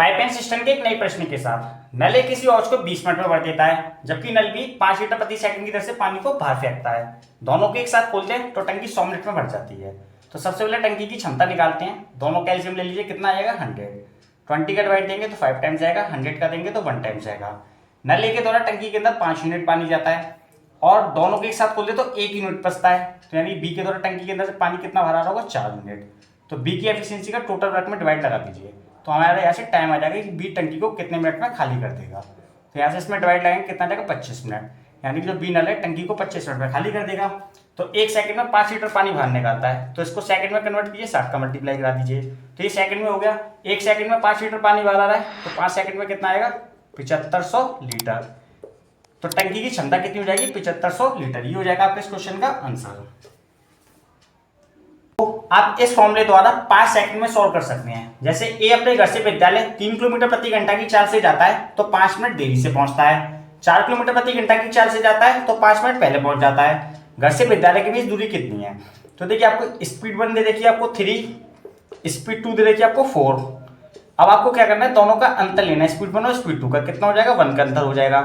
Pipeline system के एक नए प्रश्न के साथ नल एक किसी औज को 20 मिनट में भर देता है, जबकि नल भी 5 लीटर प्रति सेकंड की दर से पानी को बाहर फेंकता है। दोनों को एक साथ खोलते हैं तो टंकी 100 मिनट में भर जाती है। तो सबसे पहले टंकी की क्षमता निकालते हैं। दोनों कैल्शियम ले लीजिए, कितना आएगा 100। 20 का डिवाइड देंगे तो 5 टाइम्स जाएगा, 100 का देंगे तो 1 टाइम्स जाएगा। नल ए के द्वारा टंकी के अंदर 5 यूनिट पानी जाता है और दोनों के एक साथ खोलते तो 1 यूनिट बचता है। तो यानी बी के द्वारा टंकी के अंदर से पानी कितना भरा रहा होगा, 4 यूनिट। तो बी की एफिशिएंसी का टोटल वर्क में डिवाइड लगा दीजिए तो हमारा यहाँ से टाइम आ जाएगा कि बी टंकी को कितने मिनट में खाली कर देगा। तो यहाँ से इसमें डिवाइड लगाएंगे, कितना जाएगा 25 मिनट। यानी कि जो बी नल है टंकी को 25 मिनट में खाली कर देगा। तो 1 सेकंड में 5 लीटर पानी बाहर निकालता है, तो इसको सेकंड में कन्वर्ट कीजिए, 60 का मल्टीप्लाई करा दीजिए तो ये सेकंड में हो गया। 1 सेकंड में 5 लीटर पानी बाहर आ रहा है तो 5 सेकंड में कितना आएगा, 7500 लीटर। तो टंकी की क्षमता कितनी हो जाएगी, 7500 लीटर। ये हो जाएगा आपके इस क्वेश्चन का आंसर। आप इस फॉर्मूले द्वारा 5 सेकंड में सॉल्व कर सकते हैं। जैसे ए अपने घर से विद्यालय 3 किलोमीटर प्रति घंटा की चाल से जाता है तो 5 मिनट देरी से पहुंचता है। 4 किलोमीटर प्रति घंटा की चाल से जाता है तो 5 मिनट पहले पहुंच जाता है। घर से विद्यालय के बीच दूरी कितनी है, तो देखिए आपको स्पीड 1 दे रखी है आपको 3, स्पीड 2 दे रखी है आपको 4। अब आपको क्या करना है, दोनों का अंतर लेना है, स्पीड 1 और स्पीड 2 का कितना हो जाएगा, 1 का अंतर हो जाएगा।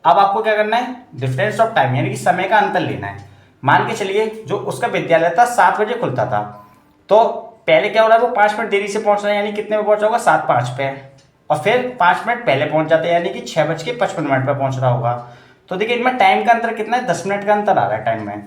अब आपको क्या करना है, डिफरेंस ऑफ टाइम यानी कि समय का अंतर लेना है। मान के चलिए जो उसका विद्यालय था 7 बजे खुलता था, तो पहले क्या हो रहा है, वो 5 मिनट देरी से पहुंच रहा है, यानी कितने में पहुंचा होगा, 7:05 पे। और फिर 5 मिनट पहले पहुंच जाते हैं, यानी कि 6:55 पे पहुंच रहा होगा। तो देखिए इनमें टाइम का अंतर कितना है, 10 मिनट का अंतर आ रहा है टाइम में।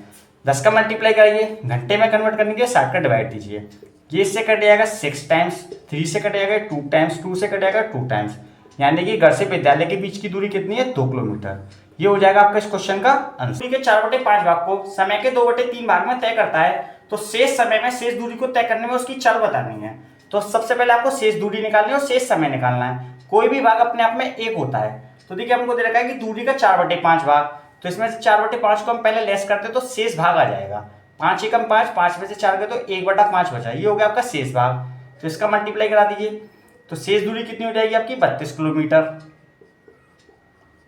10 का मल्टीप्लाई करिए, घंटे में कन्वर्ट करने के लिए 60 का डिवाइड दीजिए। ये इससे कट जाएगा 6 टाइम्स, 3 से कट जाएगा 2 टाइम्स, 2 से कट जाएगा 2 टाइम्स, यानी कि घर से विद्यालय के बीच की दूरी कितनी है, 2 किलोमीटर। ये हो जाएगा आपका इस क्वेश्चन का आंसर। के 4/5 भाग को समय के 2/3 भाग में तय करता है, तो शेष समय में शेष दूरी को तय करने में उसकी चाल बतानी है। तो सबसे पहले आपको शेष दूरी निकालनी है और शेष समय निकालना है। कोई भी भाग अपने आप में एक होता है। तो देखिए हमको दे रखा है कि दूरी का 4/5 भाग, तो इसमें से 4/5 को हम पहले लेस करते तो शेष भाग आ जाएगा। 5 एकम 5, 5 में से 4 गए तो 1/5 बचा, ये हो गया आपका शेष भाग। तो इसका मल्टीप्लाई करा दीजिए तो शेष दूरी कितनी हो जाएगी आपकी, 32 किलोमीटर।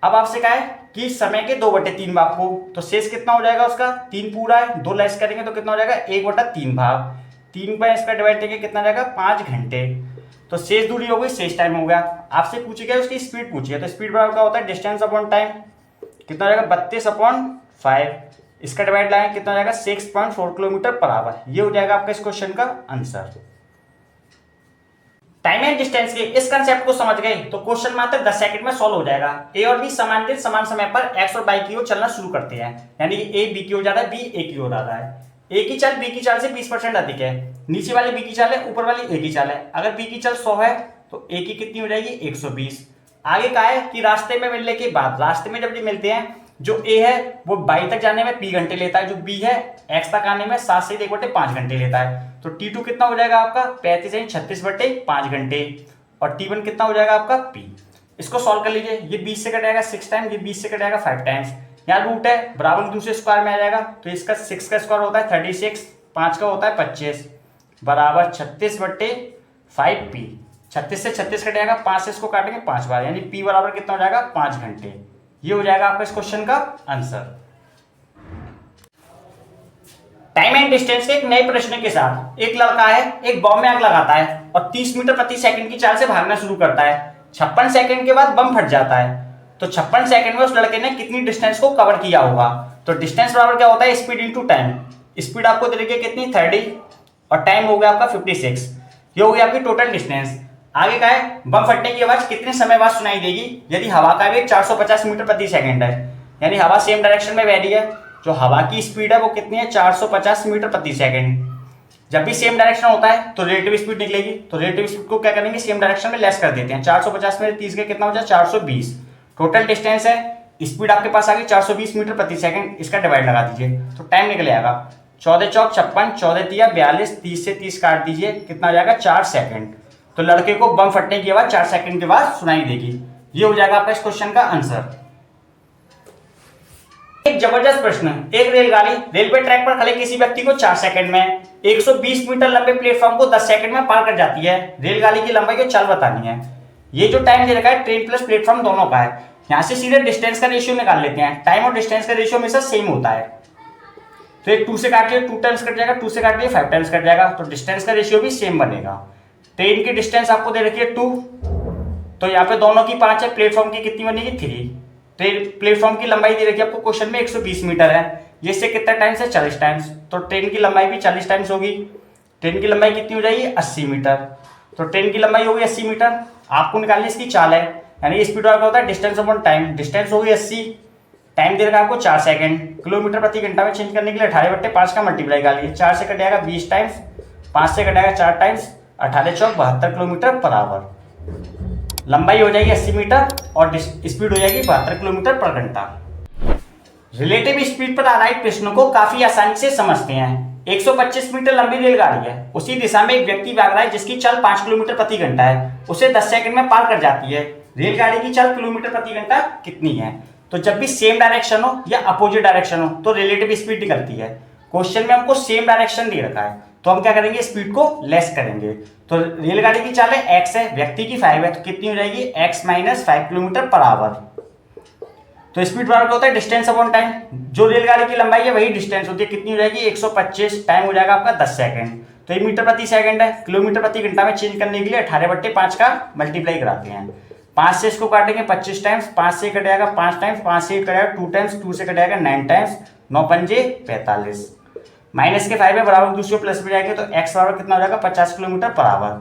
अब आपसे कहा है कि समय के 2/3 भाग को, तो शेष कितना हो जाएगा उसका, 3 पूरा है, 2 लेस करेंगे तो कितना हो जाएगा, 1/3 भाग। 3 पर इसका डिवाइड करके कितना जाएगा, 5 घंटे। तो शेष दूरी हो गई, शेष टाइम हो गया। आपसे पूछे गया उसकी स्पीड पूछी है, तो स्पीड बराबर क्या होता है, डिस्टेंस अपॉन टाइम। कितना हो जाएगा, 32/5। इसका डिवाइड लाएंगे कितना हो जाएगा, 6.4 किलोमीटर पर आवर। ये हो जाएगा आपका इस क्वेश्चन का आंसर। टाइम एंड डिस्टेंस के इस कंसेप्ट को समझ गए तो क्वेश्चन मात्र 10 सेकंड में सॉल्व हो जाएगा। ए और बी समान दिन समान समय पर एक्स और वाई की ओर चलना शुरू करते हैं, यानी कि ए बी की ओर जा रहा है, बी ए की ओर आ रहा है। ए की चाल बी की चाल से 20% अधिक है। नीचे वाली बी की चाल है, ऊपर वाली ए की चाल है। अगर बी की चाल 100 है तो ए की कितनी हो जाएगी, 120। आगे कहा है कि रास्ते में मिलने के बाद, रास्ते में जब ये मिलते हैं, जो ए है वो बाई तक जाने में पी घंटे लेता है, जो बी है एक्स तक आने में 7 से 1/5 घंटे लेता है। तो T2 कितना हो जाएगा आपका, 35 यानी 36/5 घंटे। और T1 कितना हो जाएगा आपका P। इसको सॉल्व कर लीजिए, ये 20 से कटेगा 6 टाइम, ये 20 से कटेगा 5 टाइम्स। यहाँ रूट है, बराबर दूसरे स्क्वायर में आ जाएगा, तो इसका 6 का स्क्वायर होता है 36, 5 का होता है 25, बराबर 36/5P। 36 से 36 कटेगा, 5 से इसको काटेंगे 5 बार, यानी P बराबर कितना हो जाएगा, 5 घंटे। ये हो जाएगा आपका इस क्वेश्चन का आंसर। टाइम एंड डिस्टेंस के एक नए प्रश्न के साथ एक लड़का है, एक बम में आग लगाता है और 30 मीटर प्रति सेकंड की चाल से भागना शुरू करता है। 56 सेकंड के बाद बम फट जाता है। तो 56 सेकंड में उस लड़के ने कितनी डिस्टेंस को कवर किया होगा। तो डिस्टेंस बराबर क्या होता है, स्पीड इंटू टाइम। स्पीड आपको दे रखी है कितनी, 30, और टाइम हो गया आपका 56। ये हो गया आपकी टोटल डिस्टेंस। आगे का है, बम फटने की आवाज कितने समय बाद सुनाई देगी यदि हवा का वेग 450 मीटर प्रति सेकंड है, यानी हवा सेम डायरेक्शन में बह रही है। जो हवा की स्पीड है वो कितनी है, 450 मीटर प्रति सेकंड। जब भी सेम डायरेक्शन होता है तो रिलेटिव स्पीड निकलेगी। तो रिलेटिव स्पीड को क्या करेंगे, सेम डायरेक्शन में लेस कर देते हैं। 450 में 30 के कितना हो जाए, 420। टोटल डिस्टेंस है, स्पीड आपके पास आ गई 420 मीटर प्रति सेकंड। इसका डिवाइड लगा दीजिए तो टाइम निकल आएगा 14 चौक 56, 14 तिया 42, 30 से 30 काट दीजिए, कितना हो जाएगा, 4 सेकंड। तो लड़के को बम फटने की आवाज 4 सेकंड के बाद सुनाई देगी। ये हो जाएगा आपका इस क्वेश्चन का आंसर। एक जबरदस्त प्रश्न, एक रेलगाड़ी रेलवे ट्रैक पर खड़े किसी व्यक्ति को 4 सेकंड में 120 मीटर लंबे प्लेटफॉर्म को 10 सेकंड में पार कर जाती है। रेलगाड़ी की लंबाई को चाल बतानी है। ये जो टाइम दे रखा है ट्रेन प्लस प्लेटफॉर्म दोनों का है। यहाँ से सीधे डिस्टेंस का रेशियो निकाल लेते हैं। टाइम और डिस्टेंस का रेशियो हमेशा सेम होता है। तो एक 2 से काटिए 2 टाइम्स कट जाएगा, 2 से काटिए 5 टाइम्स कट जाएगा, तो डिस्टेंस का रेशियो भी सेम बनेगा। ट्रेन की डिस्टेंस आपको दे रखी है 2, तो यहाँ पे दोनों की 5 है, प्लेटफॉर्म की कितनी बनेगी 3। प्लेटफॉर्म की लंबाई दे रखी है आपको क्वेश्चन में 120 मीटर है, जिससे कितना टाइम्स है 40 टाइम्स, तो ट्रेन की लंबाई भी 40 टाइम्स होगी। ट्रेन की लंबाई कितनी हो जाएगी 80 मीटर, तो ट्रेन की लंबाई होगी 80 मीटर। आपको निकालनी इसकी चाल है, यानी स्पीड वर्क होता है डिस्टेंस अपॉन टाइम, डिस्टेंस होगी 80, टाइम दे रखा आपको 4 सेकंड, किलोमीटर प्रति घंटा में चेंज करने के लिए 18/5 का मल्टीप्लाई कर लीजिए, 4 से कट जाएगा 20 टाइम्स, 5 से कट जाएगा 4 टाइम्स, 18 चौक 72 किलोमीटर पर आवर। लंबाई हो जाएगी 80 मीटर और स्पीड हो जाएगी 72 किलोमीटर पर घंटा। रिलेटिव स्पीड पर आधारित प्रश्नों को काफी आसानी से समझते हैं। 125 मीटर लंबी रेलगाड़ी है, उसी दिशा में एक व्यक्ति भाग रहा है जिसकी चाल 5 किलोमीटर प्रति घंटा है, उसे 10 सेकंड में पार कर जाती है। रेलगाड़ी की चाल किलोमीटर प्रति घंटा कितनी है? तो जब भी सेम डायरेक्शन हो या अपोजिट डायरेक्शन हो तो रिलेटिव स्पीड निकलती है। क्वेश्चन में हमको सेम डायरेक्शन दे रखा है, तो हम क्या करेंगे, स्पीड को लेस करेंगे। तो रेलगाड़ी की चाल है x है, व्यक्ति की 5 है, तो कितनी हो जाएगी x minus 5 kilometre per hour. तो स्पीड बराबर होता है डिस्टेंस अपॉन टाइम, जो रेलगाड़ी की लंबाई है वही डिस्टेंस होती है, कितनी हो जाएगी 125, टाइम हो जाएगा आपका 10 सेकंड, तो ये मीटर प्रति सेकंड है। किलोमीटर प्रति घंटा में चेंज करने के लिए 18/5 का मल्टीप्लाई कराते हैं, 5 से इसको काटेंगे 25 टाइम्स, 5 से कट जाएगा 5 टाइम्स, 5 से कट जाएगा 2 टाइम्स, 2 से कट जाएगा 9 टाइम्स, 9 पंजे 45, माइनस के 5 है बराबर दूसरे प्लस में जाएंगे तो x बराबर कितना हो जाएगा 50 किलोमीटर पर आवर।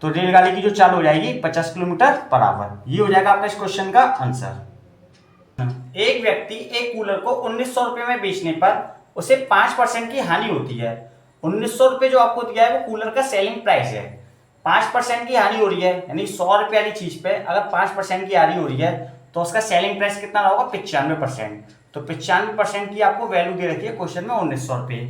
तो रेलगाड़ी की जो चाल हो जाएगी 50 किलोमीटर पर आवर। ये हो जाएगा आपका इस क्वेश्चन का आंसर। एक व्यक्ति एक कूलर को 1900 रुपए में बेचने पर उसे 5% की हानि होती है। 1900 रुपए जो आपको दिया है वो कूलर का सेलिंग प्राइस है, 5% की हानि हो रही है, यानी 100 रुपए वाली चीज पे अगर 5% की हानि हो रही है तो उसका सेलिंग प्राइस कितना होगा 95%। तो 95% की आपको वैल्यू दे रखी है क्वेश्चन में 1900 रुपए।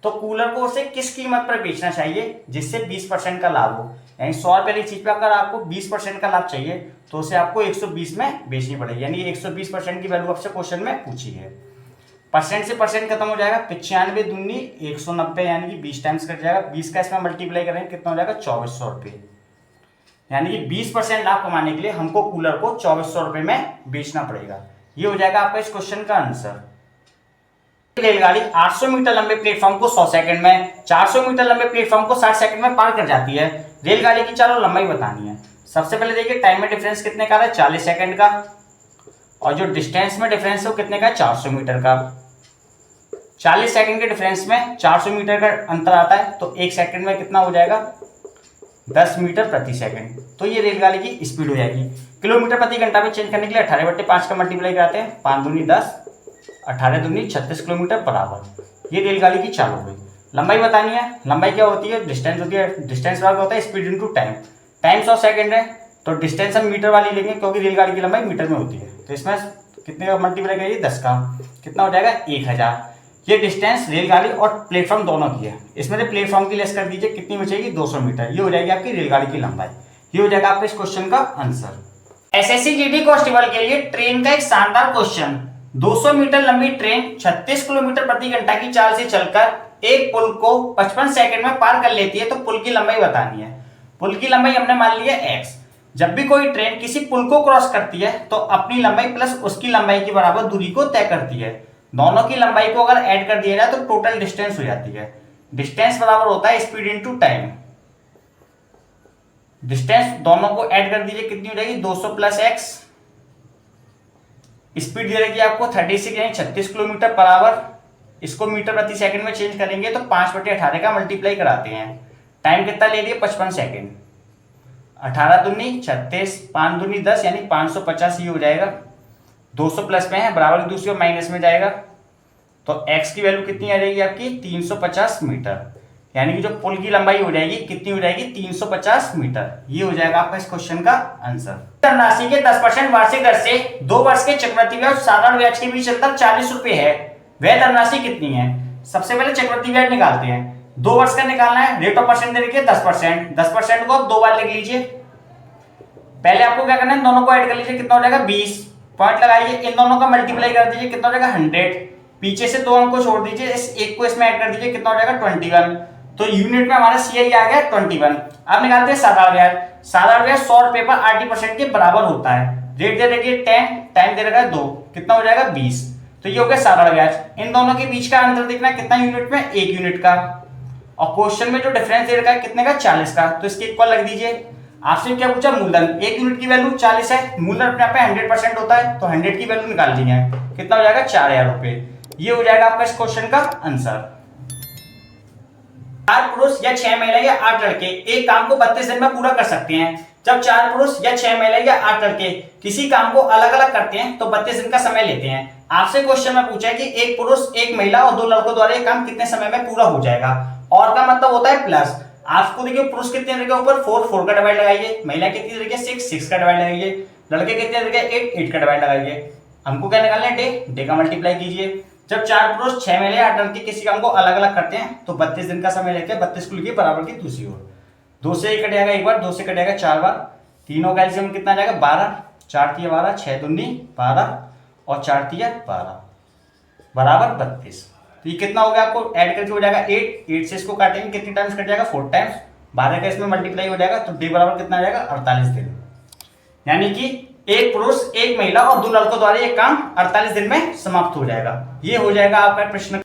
तो कूलर को उसे किस कीमत पर बेचना चाहिए जिससे 20% का लाभ हो, यानी 100 रुपए वाली चीज पे अगर आपको 20% का लाभ चाहिए तो उसे आपको 120 में बेचनी पड़ेगी, यानी 120% की वैल्यू आपसे क्वेश्चन में पूछी है। परसेंट से परसेंट खत्म हो जाएगा, 95 दूनी 190, यानी कि 20 टाइम्स कट जाएगा, 20 का इसमें मल्टीप्लाई करेंगे कितना हो जाएगा 2400 रुपये, यानी कि 20% लाभ कमाने के लिए हमको कूलर को 2400 रुपये में बेचना पड़ेगा। ये हो जाएगा आपका इस क्वेश्चन का आंसर। रेलगाड़ी 800 मीटर लंबे प्लेटफॉर्म को 100 सेकंड में, 400 मीटर लंबे प्लेटफॉर्म को 60 सेकंड में पार कर जाती है। रेलगाड़ी की चाल और लंबाई बतानी है। सबसे पहले देखिए टाइम में डिफरेंस कितने का है 40 सेकंड का, और जो डिस्टेंस में डिफरेंस है वो कितने का है 400 मीटर का। 40 सेकंड के डिफरेंस में 400 मीटर का अंतर आता है, तो 1 सेकंड में कितना हो जाएगा 10 मीटर प्रति सेकंड। तो ये रेलगाड़ी की स्पीड हो जाएगी। किलोमीटर प्रति घंटा में चेंज करने के लिए 18/5 का मल्टीप्लाई कराते हैं, 5 दूनी 10, 18 दूनी 36 किलोमीटर पर आवर। ये रेलगाड़ी की चाल हो गई। लंबाई बतानी है, लंबाई क्या होती है, डिस्टेंस होती है, डिस्टेंस बराबर होता है speed into time. Time 100 second है तो डिस्टेंस हम मीटर वाली लेंगे क्योंकि रेलगाड़ी की लंबाई मीटर में होती है, तो इसमें कितने का मल्टीप्लाई करिए 10 का, कितना हो जाएगा 1000। ये डिस्टेंस रेलगाड़ी और प्लेटफॉर्म दोनों की है, इसमें से प्लेटफॉर्म की लेस कर दीजिए, कितनी बचेगी 200 मीटर। ये हो जाएगी आपकी रेलगाड़ी की लंबाई। ये हो जाएगा आपका इस क्वेश्चन का आंसर। एसएससी जीडी कांस्टेबल के लिए ट्रेन का एक शानदार क्वेश्चन। 200 मीटर लंबी ट्रेन 36 किलोमीटर प्रति घंटा की चाल से चलकर एक पुल को 55 सेकंड में पार कर लेती है, तो पुल की लंबाई बतानी है। पुल की लंबाई हमने मान ली है x। जब भी कोई ट्रेन किसी पुल को क्रॉस करती है तो अपनी लंबाई प्लस उसकी लंबाई के बराबर दूरी को तय करती है। दोनों की लंबाई को अगर ऐड कर दिया जाए तो टोटल डिस्टेंस हो जाती है। डिस्टेंस बराबर होता है स्पीड इनटू टाइम। डिस्टेंस दोनों को ऐड कर दीजिए, कितनी हो जाएगी 200 प्लस x। स्पीड दे रखी है आपको 36 यानी 36 किलोमीटर पर आवर। इसको मीटर प्रति सेकंड में चेंज करेंगे तो 5/18 का मल्टीप्लाई कराते हैं। टाइम कितना ले लिए 55 सेकंड, 18 दूनी 36, 5 दूनी 10 यानी 550। ये हो जाएगा 200 प्लस में है बराबर की दूसरी और माइनस में जाएगा, तो x की वैल्यू कितनी आ जाएगी आपकी 350 मीटर, यानी कि जो पुल की लंबाई हो जाएगी कितनी हो जाएगी 350 मीटर। ये हो जाएगा आपका इस क्वेश्चन का आंसर। धनराशि के 10% वार्षिक दर से 2 वर्ष के चक्रवृद्धि ब्याज साधारण ब्याज के बीच अंतर 40 रुपए है, वह धनराशि कितनी है? सबसे पहले चक्रवृद्धि ब्याज निकालते हैं। 2 वर्ष का निकालना है, रेट ऑफ परसेंट दे रखिए 10%। 10% को आप 2 बार लिख लीजिए। पहले आपको क्या करना है, दोनों को ऐड कर लीजिए, कितना हो जाएगा 20। पॉइंट लगाइए, इन दोनों का मल्टीप्लाई कर दीजिए, कितना हो जाएगा 100। पीछे से 2 अंक को छोड़ दीजिए, इस एक को इसमें ऐड कर दीजिए, कितना हो जाएगा 21। तो यूनिट में हमारा CI आ गया 21। अब निकालते हैं साधारण ब्याज। साधारण ब्याज 100 रुपए पर 80% के बराबर होता है। रेट दे रखिए 10, टाइम दे रखा है 2, कितना हो जाएगा 20। तो ये हो गया साधारण ब्याज। इन दोनों के बीच का अंतर देखना कितना यूनिट में, 1 यूनिट का। और क्वेश्चन में जो डिफरेंस दे रखा है कितने का 40 का, तो इसके इक्वल लग दीजिए। आपसे क्या पूछा मूलधन, एक यूनिट की वैल्यू 40 है, मूलधन अपने आप पे 100% होता है, तो 100 की वैल्यू निकाल ली है, कितना हो जाएगा 4000 रुपए। ये हो जाएगा आपका इस क्वेश्चन का आंसर। 4 पुरुष या 6 महिला या 8 लड़के एक काम को 32 दिन में पूरा कर सकते हैं। जब 4 पुरुष या 6 महिला या 8 लड़के किसी काम को अलग अलग करते हैं तो 32 दिन का समय लेते हैं। आपसे क्वेश्चन में पूछा है कि एक पुरुष, एक महिला और 2 लड़कों द्वारा ये काम कितने समय में पूरा हो जाएगा। और का मतलब होता है प्लस। आपको देखिए पुरुष कितने तरीके ऊपर 4 का डिवाइड लगाइए, महिला कितनी तरीके 6 का डिवाइड लगाइए, लड़के कितने तरीके 8 का डिवाइड लगाइए। हमको क्या निकालना है, डे का मल्टीप्लाई कीजिए। जब 4 पुरुष 6 महिला या 8 लड़के किसी काम को अलग अलग करते हैं तो 32 दिन का समय लेते हैं। 32 को लिखिए बराबर की दूसरी ओर, 2 से 1 कट जाएगा एक बार, 2 से कट जाएगा 4 बार, तीनों का एलसीएम कितना आ जाएगा 12, 4 तिया 12, 6 दूनी 12 और 4 तिया 12 बराबर 32। तो ये कितना हो गया, आपको ऐड करके हो जाएगा 8 से इसको काटेंगे कितनी टाइम्स कट जाएगा 4 टाइम्स, 12 का इसमें मल्टीप्लाई हो जाएगा तो डी बराबर कितना आ जाएगा 48 दिन। यानी कि एक पुरुष, एक महिला और 2 लड़कों द्वारा ये काम 48 दिन में समाप्त हो जाएगा। ये हो जाएगा आपका प्रश्न